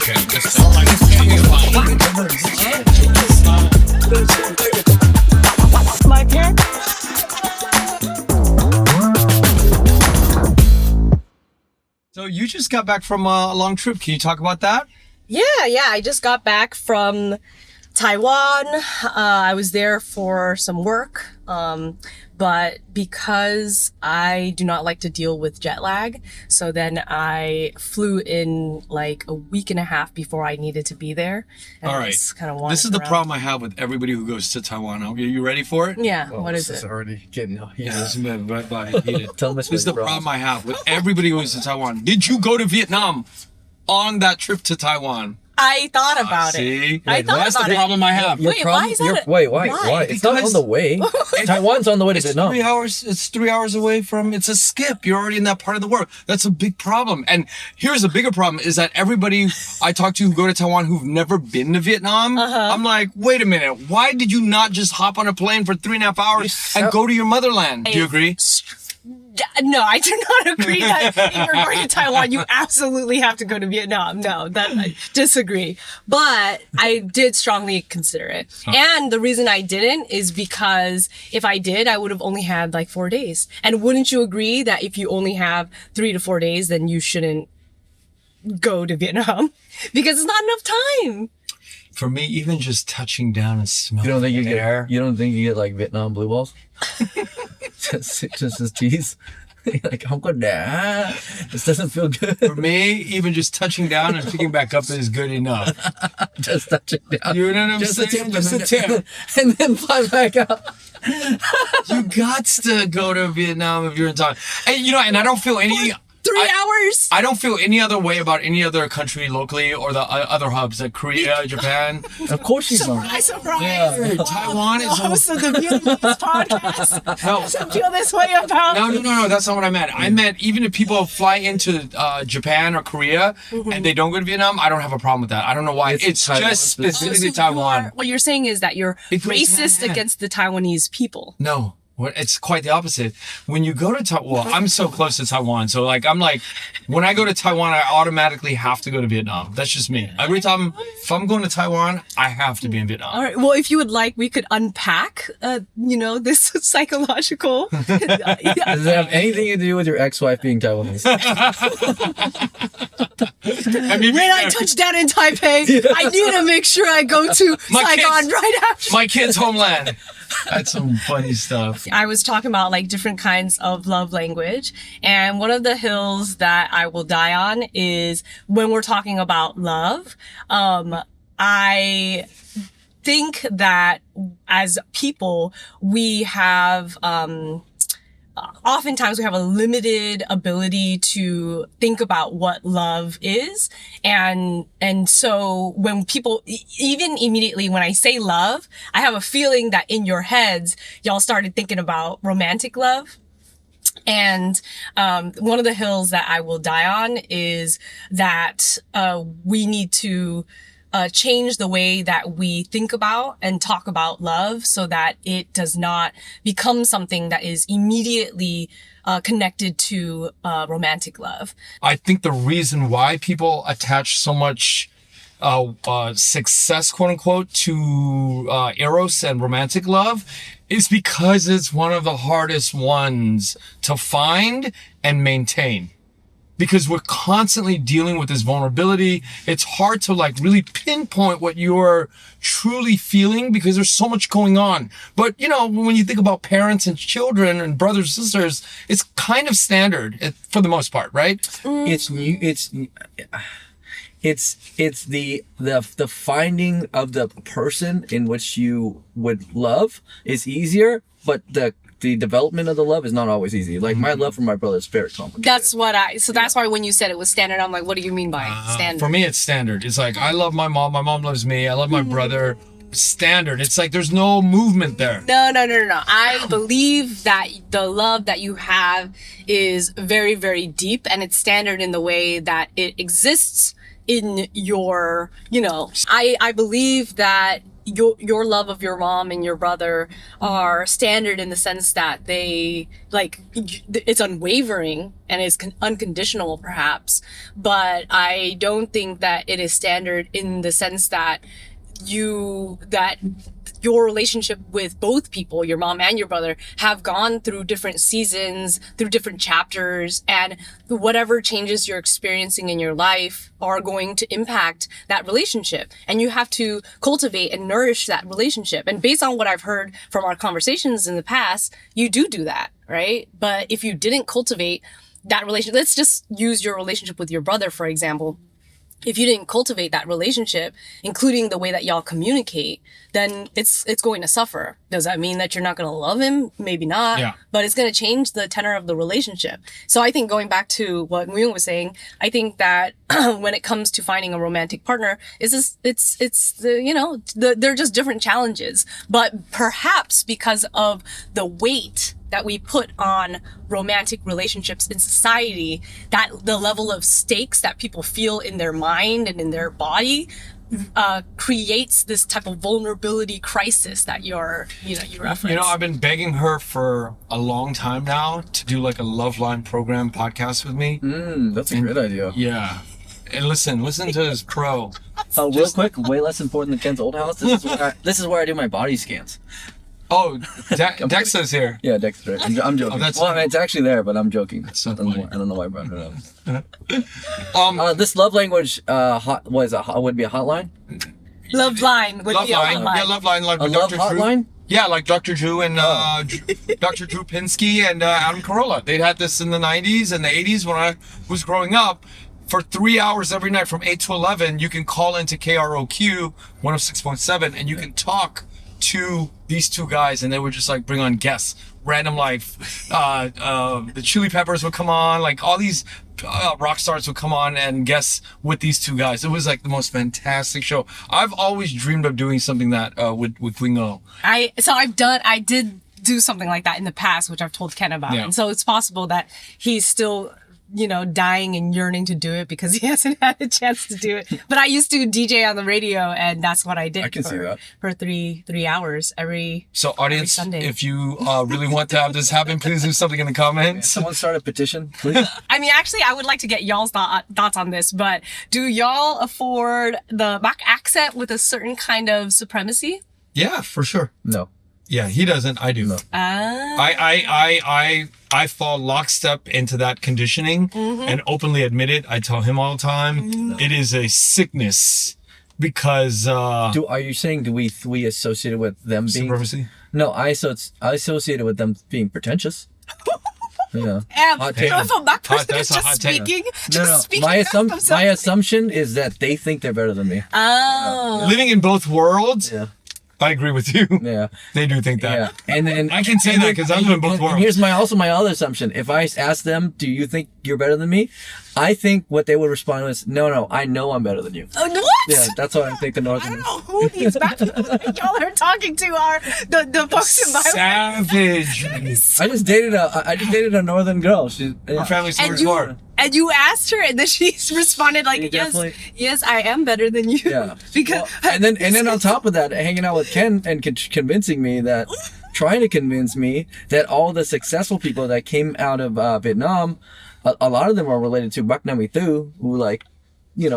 Okay. My parents. So you just got back from a long trip. Can you talk about that? Yeah. I just got back from Taiwan. I was there for some work. But because I do not like to deal with jet lag, so then I flew in like a week and a half before I needed to be there. And All right. This is the problem I have with everybody who goes to Taiwan. Are you ready for it? Yeah. What is This is it? already getting heated. Yeah, this is heated. Tell me This is the problem I have with everybody who goes to Taiwan. Did you go to Vietnam on that trip to Taiwan? I thought about it. See? I thought That's about the it. problem I have. Wait, why is that? Why? Why? It's not on Because- the way. Taiwan's on the way to It's Vietnam. 3 hours. It's 3 hours away from. It's a skip. You're already in that part of the world. That's a big problem. And here's a bigger problem: is that everybody I talk to who go to Taiwan who've never been to Vietnam, I'm like, wait a minute, why did you not just hop on a plane for 3.5 hours and go to your motherland? Do you agree? No, I do not agree that if you're going to Taiwan, you absolutely have to go to Vietnam. No, that I disagree. But I did strongly consider it. And the reason I didn't is because if I did, I would have only had like 4 days. And wouldn't you agree that if you only have 3 to 4 days, then you shouldn't go to Vietnam? Because it's not enough time. For me, even just touching down and smelling You don't think you the get? air. You don't think you get like Vietnam blue balls? just as cheese. Like I'm good there. This doesn't feel good. For me, even just touching down and picking back up is good enough. Just touching down. You know what I'm Just a saying? tip, Just a tip. and then fly back out. You got to go to Vietnam if you're in Taiwan. And I don't feel any. 3 hours? I don't feel any other way about any other country locally or the other hubs like Korea, Japan. Of course you don't. Surprise. Yeah. Taiwan is. The host of the Vietnamese podcast No. doesn't feel this way about. No, that's not what I meant. I meant even if people fly into Japan or Korea and they don't go to Vietnam, I don't have a problem with that. I don't know why. It's Taiwan just specific. specifically Taiwan. What you're saying is that you're It goes racist hand in hand. against the Taiwanese people. No. It's quite the opposite. When you go to Taiwan, well, I'm so close to Taiwan. So I'm like, when I go to Taiwan, I automatically have to go to Vietnam. That's just me. Every time, if I'm going to Taiwan, I have to be in Vietnam. All right. Well, if you would like, we could unpack, this psychological. Does it have anything to do with your ex-wife being Taiwanese? I mean, When I touch down in Taipei, I need to make sure I go to My Saigon kids- right after. my kid's homeland. That's some funny stuff. I was talking about like different kinds of love language. And one of the hills that I will die on is when we're talking about love. I think that as people, we have, oftentimes we have a limited ability to think about what love is. And so when people, even immediately when I say love, I have a feeling that in your heads, y'all started thinking about romantic love. And one of the hills that I will die on is that we need to change the way that we think about and talk about love so that it does not become something that is immediately connected to romantic love. I think the reason why people attach so much success, quote unquote, to eros and romantic love is because it's one of the hardest ones to find and maintain. Because we're constantly dealing with this vulnerability. It's hard to really pinpoint what you're truly feeling because there's so much going on. But, when you think about parents and children and brothers and sisters, it's kind of standard for the most part, right? It's new. It's the finding of the person in which you would love is easier, but the development of the love is not always easy. Like my love for my brother is very complicated. That's why when you said it was standard, I'm like, what do you mean by standard? For me, it's standard. It's like, I love my mom loves me, I love my brother. Standard. It's like there's no movement there. No. I believe that the love that you have is very, very deep, and it's standard in the way that it exists in your, I believe that your love of your mom and your brother are standard in the sense that they like it's unwavering and is unconditional perhaps, but I don't think that it is standard in the sense that your relationship with both people, your mom and your brother, have gone through different seasons, through different chapters, and whatever changes you're experiencing in your life are going to impact that relationship. And you have to cultivate and nourish that relationship. And based on what I've heard from our conversations in the past, you do that, right? But if you didn't cultivate that relationship, let's just use your relationship with your brother, for example. If you didn't cultivate that relationship, including the way that y'all communicate, then it's going to suffer. Does that mean that you're not going to love him? Maybe not. Yeah. But it's going to change the tenor of the relationship. So I think going back to what Nguyen was saying, I think that when it comes to finding a romantic partner, it's they're just different challenges. But perhaps because of the weight that we put on romantic relationships in society, that the level of stakes that people feel in their mind and in their body creates this type of vulnerability crisis that you referenced. I've been begging her for a long time now to do like a Love Line program podcast with me. That's a great idea. Yeah. And listen to this pro. Oh, real quick, way less important than Ken's old house. This is where I do my body scans. Oh, Dexter's here. Yeah, Dexter. I'm joking. It's actually there, but I'm joking. So I don't know why I brought it up. This love language, would be a hotline? Love Line would be a hotline. Yeah, Love Line. Like A love Dr. hotline? Drew. Yeah, like Dr. Drew and Dr. Drew Pinsky and Adam Carolla. They had this in the 90s and the 80s when I was growing up. For 3 hours every night from 8 to 11, you can call into KROQ 106.7 and you can talk to these two guys, and they would just like bring on guests, random like the Chili Peppers would come on, like all these rock stars would come on and guest with these two guys. It was like the most fantastic show. I've always dreamed of doing something that with Quyen Ngo. I did do something like that in the past, which I've told Ken about. Yeah. And so it's possible that he's still dying and yearning to do it because he hasn't had a chance to do it. But I used to DJ on the radio, and that's what I did. I can see that. For 3 hours every. So audience, Sunday. if you really want to have this happen, please do something in the comments. Someone start a petition, please. I mean, actually, I would like to get y'all's thoughts on this, but do y'all afford the BAC accent with a certain kind of supremacy? Yeah, for sure. No. Yeah, he doesn't. I do. No. I fall lockstep into that conditioning and openly admit it. I tell him all the time, it is a sickness because. Are you saying do we associate it with them being supremacy? No, I associate it with them being pretentious. Yeah. And if a black person That's is a just hot take. speaking, No. speaking My about themselves. assumption is that they think they're better than me. Oh. Living in both worlds. Yeah. I agree with you. Yeah. They do think that. Yeah. And then I can say that because I live in both and worlds. here's my other assumption. If I ask them, do you think you're better than me? I think what they would respond was, no, I know I'm better than you. What? Yeah, that's what I think the I Northern. don't know who these black people that y'all are talking to are. The folks in my Savage. I just dated a Northern girl. Her family's and smart. you asked her, and then she responded like, Yeah, definitely. yes, I am better than you. Yeah. Because and then on top of that, hanging out with Ken and trying to convince me that all the successful people that came out of Vietnam, a lot of them are related to Bac Nam Thu, who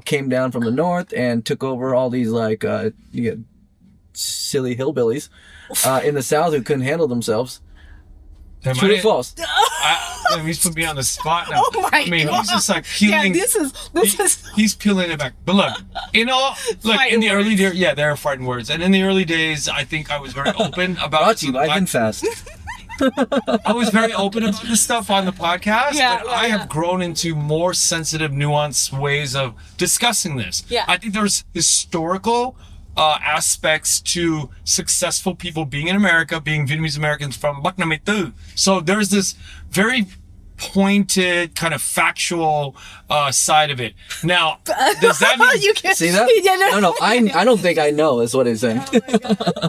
came down from the north and took over all these silly hillbillies in the south who couldn't handle themselves. True or false? He's put me on the spot now. Oh my he's God. just like peeling. Yeah, this is. He's peeling it back. But look, in the early days, yeah, there are fighting words. And in the early days, I think I was very open about. Brought to you by VinFast. I was very open about this stuff on the podcast, Yeah, but yeah, I yeah. have grown into more sensitive, nuanced ways of discussing this. Yeah. I think there's historical aspects to successful people being in America, being Vietnamese Americans from Bac Nam Thu. So there's this very pointed, kind of factual side of it. Now, does that mean? You can't See that? Yeah, No, I don't think I know. Is what he's saying.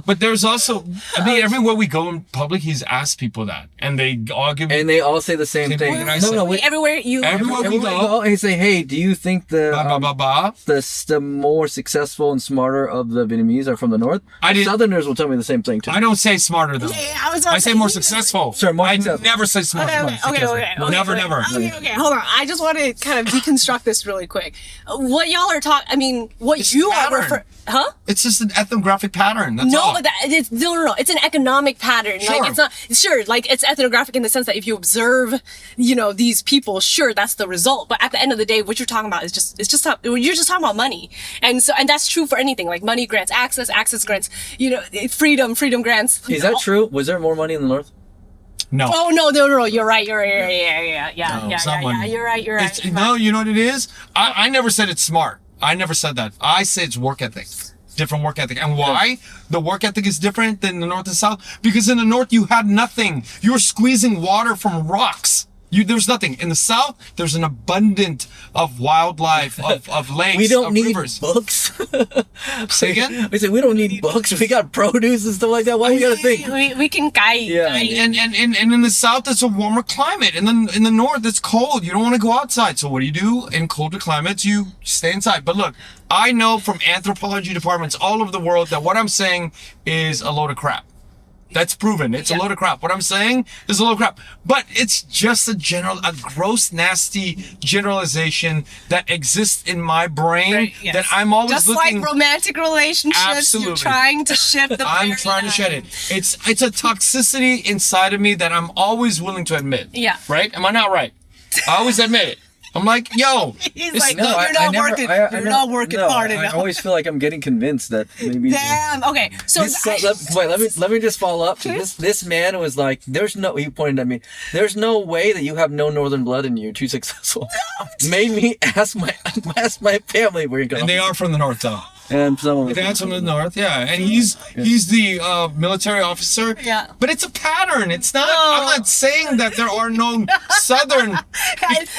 But there's also, I mean, everywhere we go in public, he's asked people that, and they all give me. And they all say the same thing. What did I say? everywhere Everywhere we go, and he say, hey, do you think ba ba ba ba. the more successful and smarter of the Vietnamese are from the north? Southerners will tell me the same thing too. I don't say smarter though. Yeah, I say more successful. Sure, more I successful. never say smart. Okay. Never. Okay, hold on. I just want to kind of deconstruct this really quick. What y'all are talking, I mean, what It's you pattern. are referring, huh? It's just an ethnographic pattern. That's No, all. but it's no. It's an economic pattern. Sure. Like it's not like it's ethnographic in the sense that if you observe, these people, sure, that's the result. But at the end of the day, what you're talking about is you're just talking about money, and that's true for anything. Like money grants access grants, freedom grants. Is that true? Was there more money in the north? No. Oh no, you're right. Yeah. it's not money. You're right. No, you know what it is? I never said it's smart. I never said that. I say it's work ethic. Different work ethic. And why the work ethic is different than the north and south? Because in the north, you had nothing. You were squeezing water from rocks. There's nothing. In the south, there's an abundance of wildlife, of lakes, We don't of need rivers. books. Say again? We say we don't need books. We got produce and stuff like that. Why we gotta think? We can guide. Yeah. And in the south, it's a warmer climate. And then in the north, it's cold. You don't want to go outside. So what do? In colder climates, you stay inside. But look, I know from anthropology departments all over the world that what I'm saying is a load of crap. That's proven. It's a load of crap. What I'm saying is a load of crap. But it's just a gross, nasty generalization that exists in my brain Right, yes. that I'm always Just looking. like romantic relationships, Absolutely. you're trying to shift the I'm trying to shed it. It's a toxicity inside of me that I'm always willing to admit. Yeah. Right? Am I not right? I always admit it. I'm like, yo. He's it's like, not- you're not working hard I enough. always feel like I'm getting convinced that maybe. Damn. Okay. So Let me just follow up. This man was like, he pointed at me. There's no way that you have no northern blood in you. Too successful. Made me ask my family where you go. And they are from the north, though. And someone. That's from the north, yeah. And he's the military officer. Yeah. But it's a pattern. It's not. I'm not saying that there are no southern.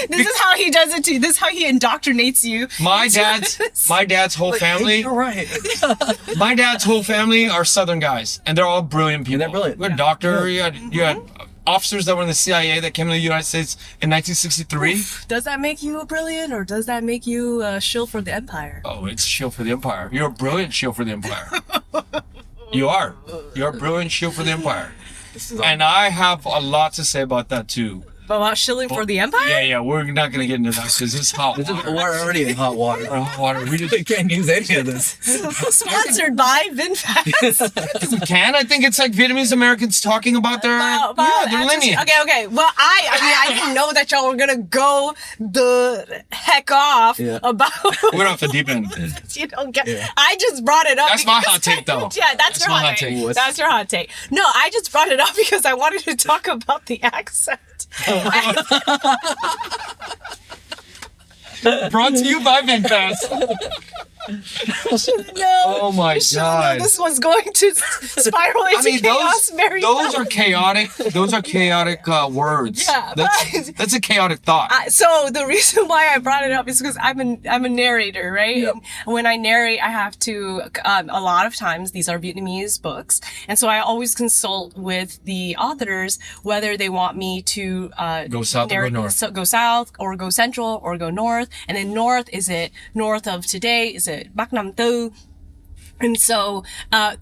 this is how he does it too. This is how he indoctrinates you. My dad's whole family. You're right. My dad's whole family are southern guys, and they're all brilliant people. they're brilliant. We're a doctor. You had officers that were in the CIA that came to the United States in 1963. Does that make you brilliant, or does that make you a shill for the empire? Oh, it's shield for the empire. You're a brilliant shield for the empire. You are. You're a brilliant shield for the empire. And I have a lot to say about that too. About shilling for the empire? Yeah, we're not gonna get into that because it's hot water. We're already in hot water. Hot water. We just can't use any of this. Sponsored by VinFast. I think it's like Vietnamese Americans talking about their their lineage. Okay. Well, I didn't know that y'all were gonna go the heck off about. We're off the deep end. You don't get. Yeah. I just brought it up. That's my hot take, though. Yeah, that's your hot take. That's your hot take. No, I just brought it up because I wanted to talk about the accent. Brought to you by VinFast. Oh my god! This was going to spiral into chaos. Those are chaotic. Those are chaotic words. Yeah, that's a chaotic thought. So the reason why I brought it up is because I'm a narrator, right? Yep. And when I narrate, I have to. A lot of times, these are Vietnamese books, and so I always consult with the authors whether they want me to go south or go north. So go south or go central or go north, and then north, is it north of today? Is it Bắc Nam Tu? And so,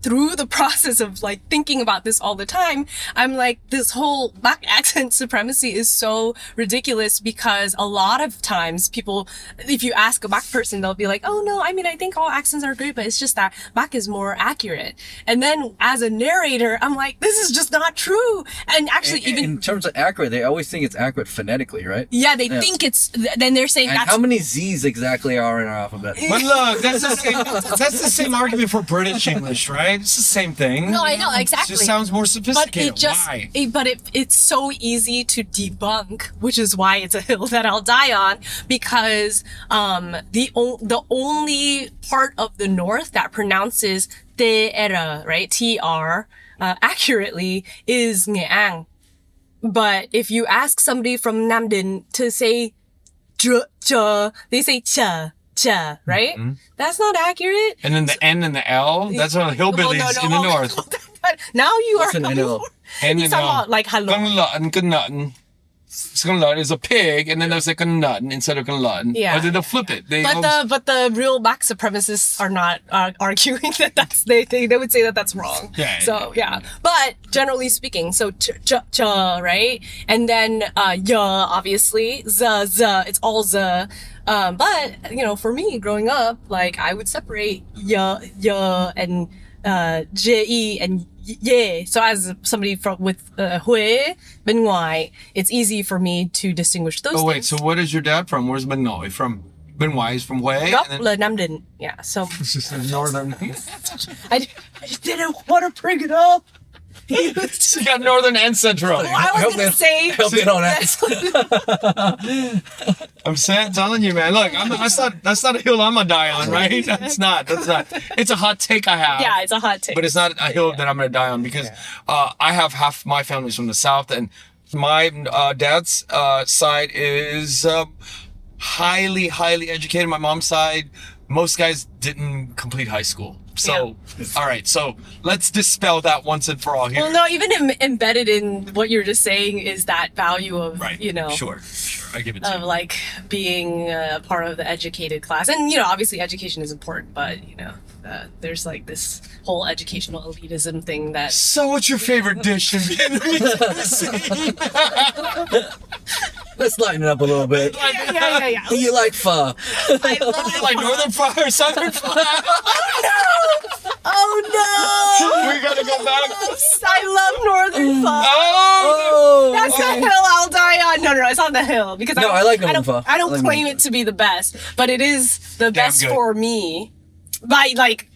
through the process of like thinking about this all the time, I'm like, this whole BAC accent supremacy is so ridiculous because a lot of times people, if you ask a BAC person, they'll be like, oh no, I mean, I think all accents are great, but it's just that BAC is more accurate. And then as a narrator, I'm like, this is just not true. And actually, even in terms of accurate, they always think it's accurate phonetically, right? Yeah, they think it's, then they're saying and that's. How many Z's exactly are in our alphabet? But look, that's the same argument for British English, right? It's the same thing. No, I know, exactly. It just sounds more sophisticated. Why? But It's so easy to debunk, which is why it's a hill that I'll die on, because the only part of the north that pronounces tr, right, tr, accurately is Nghệ An. But if you ask somebody from Nam Dinh to say ch, they say cha, right? That's not accurate. And then the N and the L, that's one of the hillbillies in the north. Now you What's are an NL? N He's and talking L. about like hello. Gunlutton. Skunlutton is a pig, and then there's like a nutton instead of gunlutton. Yeah. Or did they flip it? They But the real black supremacists are not arguing that that's they would say that that's wrong. Yeah, So yeah. But generally speaking, so ch, right? And then obviously z, it's all z. But for me growing up, like I would separate and je and yeah. So as somebody with Huế bên ngoài, it's easy for me to distinguish those Oh wait, things. so what is your dad from? Where's Ben Noi from? Ben Huế is from Huế. Gốc and then- là Nam Định. Yeah. So It's just a northern. I just didn't want to bring it up. She got northern and central. I was gonna say. Help me on that. I'm telling you, man. Look, that's not a hill I'm gonna die on, right? That's not. It's a hot take I have. Yeah, it's a hot take. But it's not a hill that I'm gonna die on because I have half my family's from the south, and my dad's side is highly educated. My mom's side, most guys didn't complete high school. So, all right. So let's dispel that once and for all here. Well, no, even embedded in what you're just saying is that value of, Right. Sure. I give it to of you. like being a part of the educated class. And, obviously education is important, but, there's like this whole educational elitism thing that. So what's your favorite dish in Vietnamese? Let's lighten it up a little bit. Yeah. Do you like pho? I love Like northern pho or southern pho? Oh We gotta go back. no! I love Northern Pho. Oh! That's the hill I'll die on. No, it's on the hill because No, I like Northern Pho. I don't I like claim Northern it to be the best, but it is the best good. for me. By like,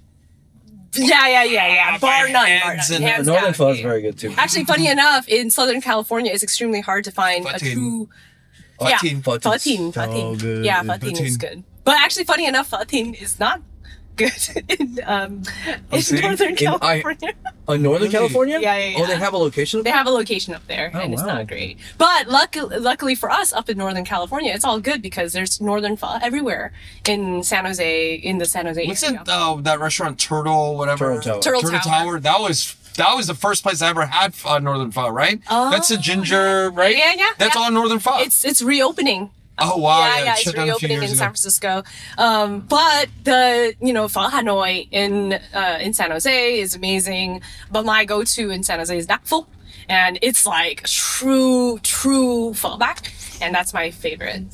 yeah. Bar none. hands and- Hands Northern down. pho is very good too. Actually, funny enough, in Southern California, it's extremely hard to find a Poutine. true. Poutine. Poutine. So good. Yeah, poutine is Poutine. good. But actually, funny enough, poutine is not good in see. Northern In- California. Northern California? Yeah. Oh, they have a location? They have a location up there, and it's wow. not great. But luckily for us, up in Northern California, it's all good because there's Northern Pho everywhere in San Jose, in the San Jose What's area. that restaurant, Turtle, whatever? Turtle Tower. Turtle Tower. That was the first place I ever had northern pho, right? Oh, That's a ginger, right? Yeah. That's all northern pho. It's reopening. Oh wow! Yeah, it it's shut down a few reopening in years San ago. Francisco. But the Pho Hanoi in San Jose is amazing. But my go-to in San Jose is Dak Pho, and it's like true pho back, and that's my favorite.